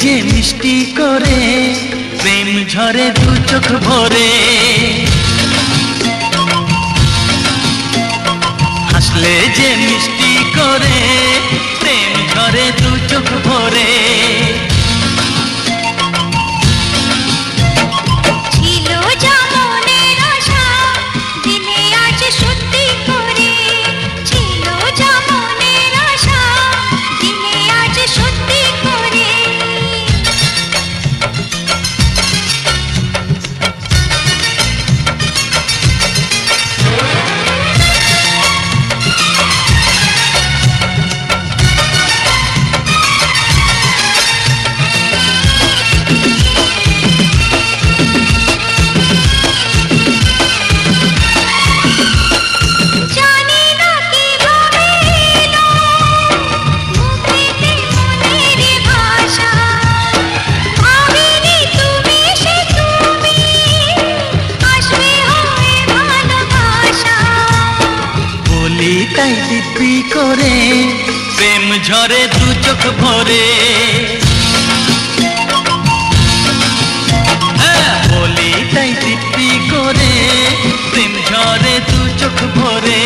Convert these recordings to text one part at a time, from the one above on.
যে মিষ্টি করে প্রেম ঝরে দু চোখ ভরে, হাসলে যে মিষ্টি করে প্রেম ঝরে দু চোখ ভরে। তাই দিব্যি করে প্রেম ঝরে দু চোখ ভরে, বলি তাই দিব্যি করে প্রেম ঝরে দু চোখ ভরে।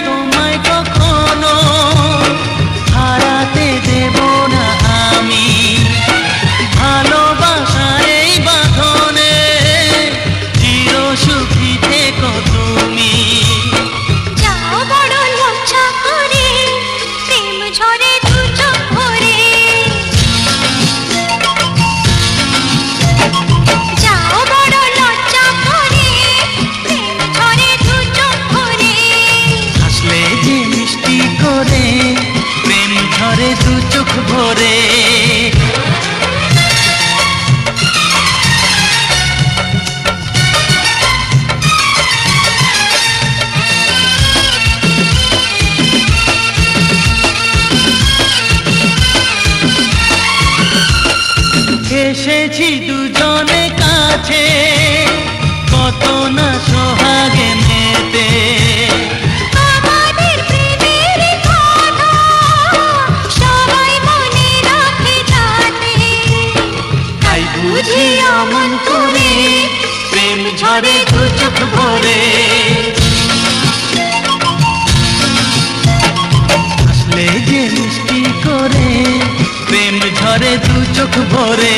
তোমায় কখনো হারাতে দেব না আমি, ভালোবাসার এই বাঁধনে চির সুখী থেকো তুমি। যাও বড় লজ্জা করে প্রেম ঝরে দু চোখ ভরে, যাও বড় লজ্জা করে প্রেম ঝরে দু চোখ ভরে, হাসলে যে মিষ্টি করে প্রেম ঝরে দু চোখ ভরে। এসেছি দুজনে কাছে কত না সোহাগে মেতে, আমাদের প্রেমের কথা সবাই মনে রাখে যাতে, তাই বুঝি অমন করে প্রেম ঝরে দু চোখ ভরে, হাসলে যে মিষ্টি করে প্রেম ঝরে দু চোখ ভরে।